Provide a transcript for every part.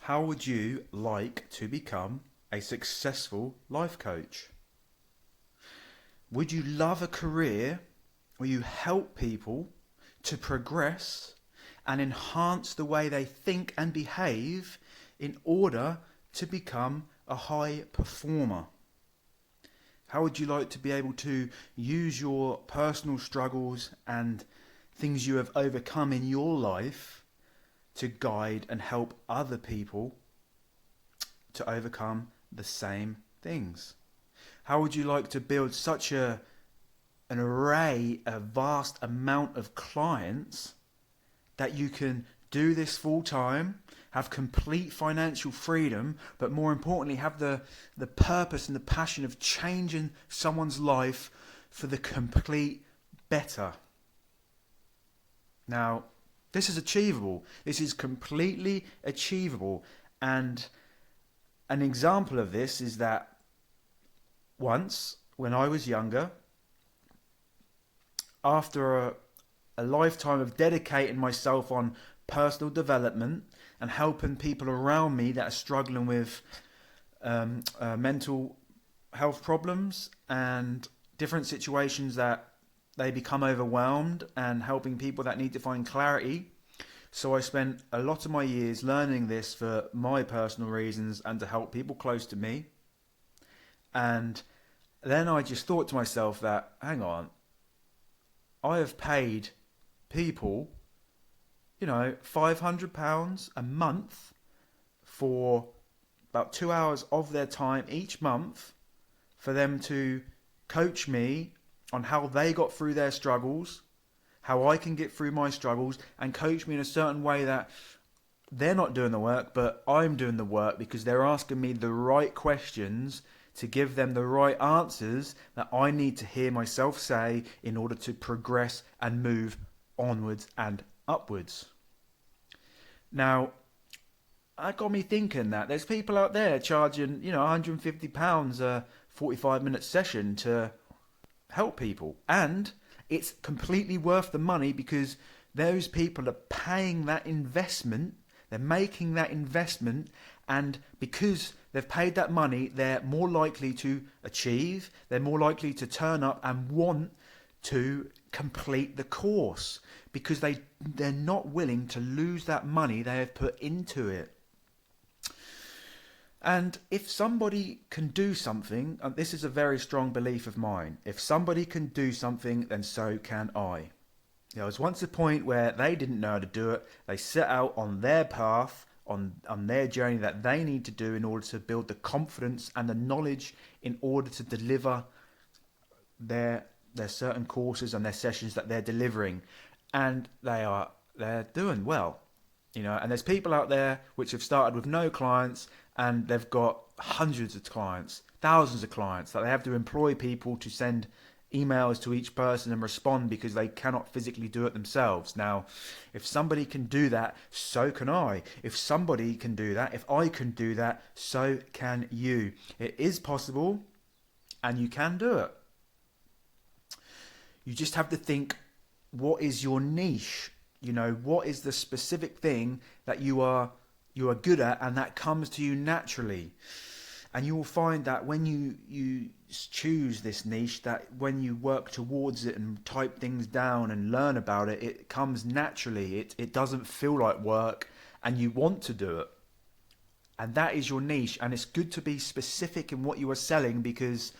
How would you like to become a successful life coach? Would you love a career where you help people to progress and enhance the way they think and behave in order to become a high performer? How would you like to be able to use your personal struggles and things you have overcome in your life to guide and help other people to overcome the same things? How would you like to build such an array, a vast amount of clients that you can do this full time, have complete financial freedom, but more importantly, have the purpose and the passion of changing someone's life for the complete better? Now, this is achievable. This is completely achievable. And an example of this is that once, when I was younger, after a lifetime of dedicating myself on personal development and helping people around me that are struggling with mental health problems and different situations that they become overwhelmed, and helping people that need to find clarity. So I spent a lot of my years learning this for my personal reasons and to help people close to me. And then I just thought to myself that, hang on, I have paid people, £500 a month for about 2 hours of their time each month for them to coach me on how they got through their struggles, how I can get through my struggles, and coach me in a certain way that they're not doing the work, but I'm doing the work because they're asking me the right questions to give them the right answers that I need to hear myself say in order to progress and move onwards and upwards. Now, that got me thinking that there's people out there charging, £150 a 45-minute session to help people, and it's completely worth the money because those people are paying that investment, they're making that investment, and because they've paid that money, they're more likely to achieve, they're more likely to turn up and want to complete the course because they're not willing to lose that money they have put into it. And if somebody can do something, and this is a very strong belief of mine, if somebody can do something, then so can I. There was once a point where they didn't know how to do it. They set out on their path, on their journey that they need to do in order to build the confidence and the knowledge in order to deliver their certain courses and their sessions that they're delivering. And they're doing well. And there's people out there which have started with no clients and they've got hundreds of clients, thousands of clients that they have to employ people to send emails to each person and respond because they cannot physically do it themselves. Now, if somebody can do that, so can I. If somebody can do that, if I can do that, so can you. It is possible and you can do it. You just have to think, what is your niche? What is the specific thing that you are good at and that comes to you naturally? And you will find that when you choose this niche, that when you work towards it and type things down and learn about it, it comes naturally. It doesn't feel like work and you want to do it. And that is your niche. And it's good to be specific in what you are selling because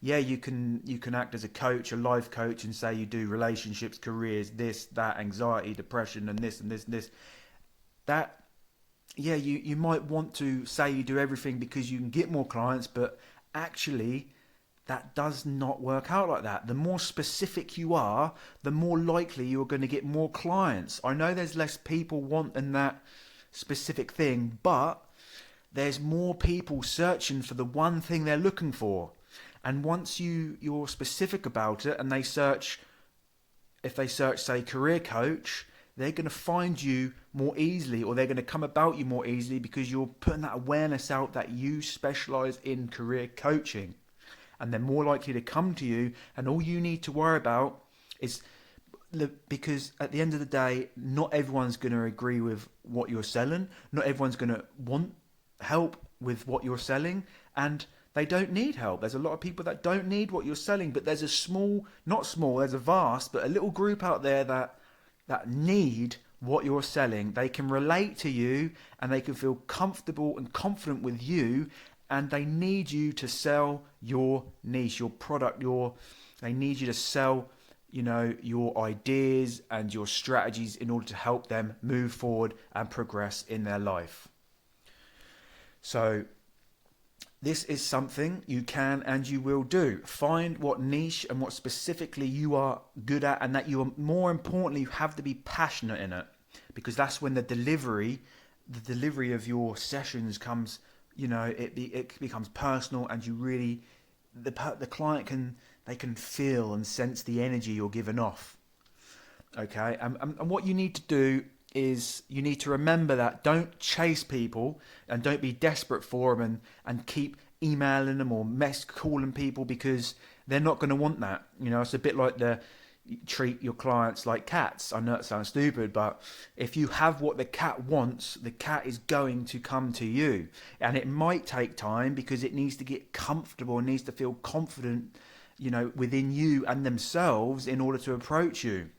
you can act as a coach, a life coach, and say you do relationships, careers, this, that, anxiety, depression, and this and this and this. That, you might want to say you do everything because you can get more clients, but actually that does not work out like that. The more specific you are, the more likely you're going to get more clients. I know there's less people wanting that specific thing, but there's more people searching for the one thing they're looking for. And once you're specific about it and if they search, say, career coach, they're going to find you more easily, or they're going to come about you more easily because you're putting that awareness out that you specialize in career coaching. And they're more likely to come to you, and all you need to worry about is because at the end of the day, not everyone's going to agree with what you're selling. Not everyone's going to want help with what you're selling, and they don't need help. There's a lot of people that don't need what you're selling, but there's a small, not small, there's a vast, but a little group out there that need what you're selling. They can relate to you and they can feel comfortable and confident with you, and they need you to sell your niche, your product, they need you to sell, your ideas and your strategies in order to help them move forward and progress in their life. So this is something you can and you will do. Find what niche and what specifically you are good at, and that you are, more importantly, you have to be passionate in it, because that's when the delivery of your sessions comes, it becomes personal, and you really, the client can feel and sense the energy you're giving off. Okay, and what you need to do is you need to remember that don't chase people and don't be desperate for them and keep emailing them or calling people, because they're not going to want that. It's a bit like treat your clients like cats. I know it sounds stupid, but if you have what the cat wants, the cat is going to come to you. And it might take time because it needs to get comfortable and needs to feel confident, within you and themselves in order to approach you.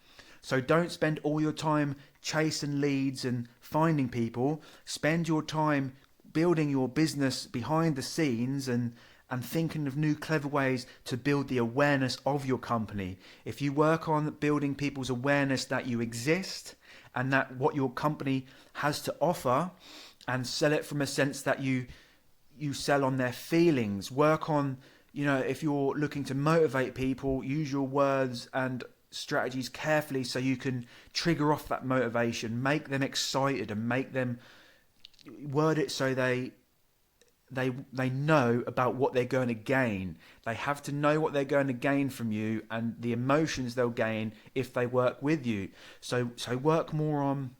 So don't spend all your time chasing leads and finding people. Spend your time building your business behind the scenes and thinking of new clever ways to build the awareness of your company. If you work on building people's awareness that you exist and that what your company has to offer, and sell it from a sense that you sell on their feelings, work on, if you're looking to motivate people, use your words and strategies carefully so you can trigger off that motivation, make them excited, and make them word it so they know about what they're going to gain. They have to know what they're going to gain from you and the emotions they'll gain if they work with you. So work more on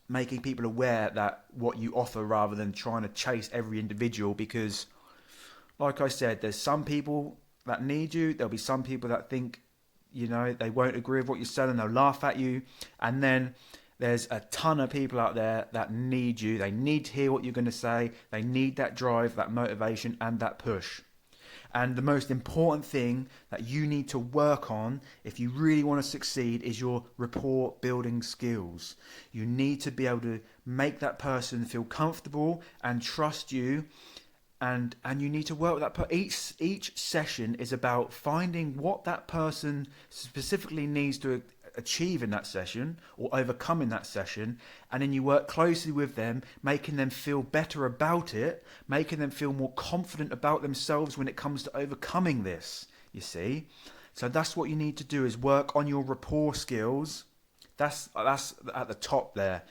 making people aware that what you offer, rather than trying to chase every individual, because like I said, there's some people that need you. There'll be some people that think, they won't agree with what you're selling. They'll laugh at you. And then there's a ton of people out there that need you. They need to hear what you're going to say. They need that drive, that motivation, and that push. And the most important thing that you need to work on if you really want to succeed is your rapport building skills. You need to be able to make that person feel comfortable and trust you. And you need to work with that. Each session is about finding what that person specifically needs to achieve in that session or overcome in that session, and then you work closely with them, making them feel better about it, making them feel more confident about themselves when it comes to overcoming this. You see, so that's what you need to do, is work on your rapport skills. That's at the top there.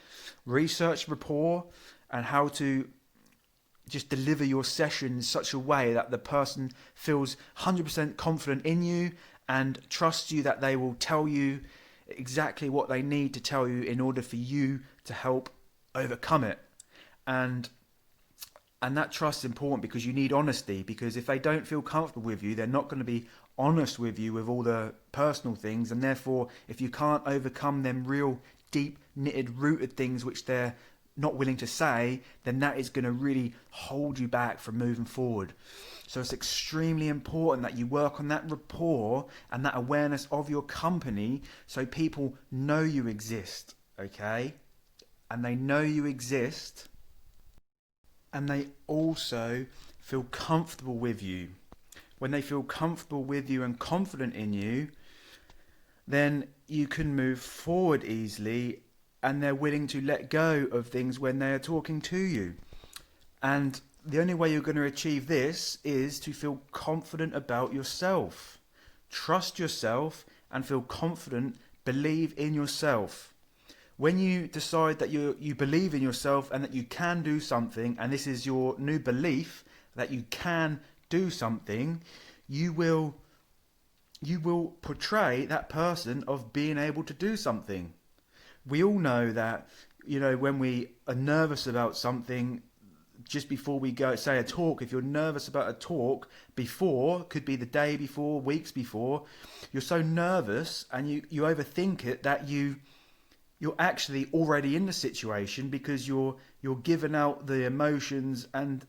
Research rapport and how to just deliver your session in such a way that the person feels 100% confident in you and trusts you, that they will tell you exactly what they need to tell you in order for you to help overcome it. And that trust is important, because you need honesty, because if they don't feel comfortable with you, they're not going to be honest with you with all the personal things, and therefore if you can't overcome them real deep knitted rooted things which they're not willing to say, then that is going to really hold you back from moving forward. So it's extremely important that you work on that rapport and that awareness of your company, so people know you exist, okay? And they know you exist, and they also feel comfortable with you. When they feel comfortable with you and confident in you, then you can move forward easily, and they're willing to let go of things when they are talking to you. And the only way you're going to achieve this is to feel confident about yourself. Trust yourself and feel confident. Believe in yourself. When you decide that you believe in yourself and that you can do something, and this is your new belief that you can do something, you will portray that person of being able to do something. We all know that, when we are nervous about something, just before we go, say a talk, if you're nervous about a talk before, could be the day before, weeks before, you're so nervous and you overthink it that you're actually already in the situation because you're giving out the emotions and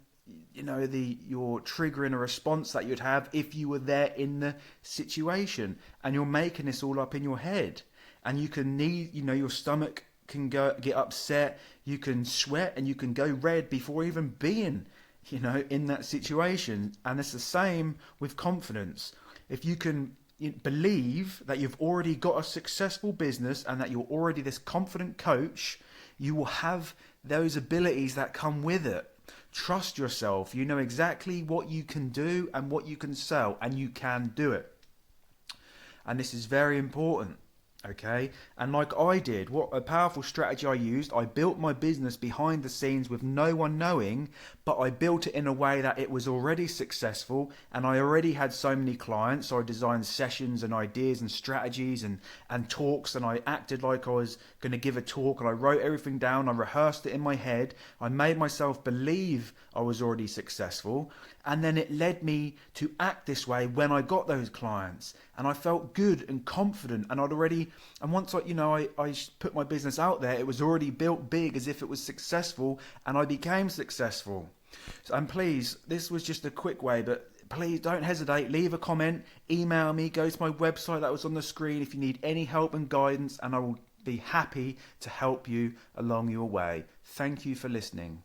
you're triggering a response that you'd have if you were there in the situation, and you're making this all up in your head. And you can your stomach can get upset, you can sweat, and you can go red before even being in that situation. And it's the same with confidence. If you can believe that you've already got a successful business and that you're already this confident coach, you will have those abilities that come with it. Trust yourself. You know exactly what you can do and what you can sell, and you can do it. And this is very important. Okay, and like I did, what a powerful strategy I used. I built my business behind the scenes with no one knowing, but I built it in a way that it was already successful, and I already had so many clients. So I designed sessions and ideas and strategies and talks, and I acted like I was going to give a talk, and I wrote everything down. I rehearsed it in my head. I made myself believe I was already successful, and then it led me to act this way when I got those clients, and I felt good and confident, and once I put my business out there, it was already built big as if it was successful, and I became successful. And please, this was just a quick way, but please don't hesitate. Leave a comment, email me, go to my website that was on the screen if you need any help and guidance, and I will be happy to help you along your way. Thank you for listening.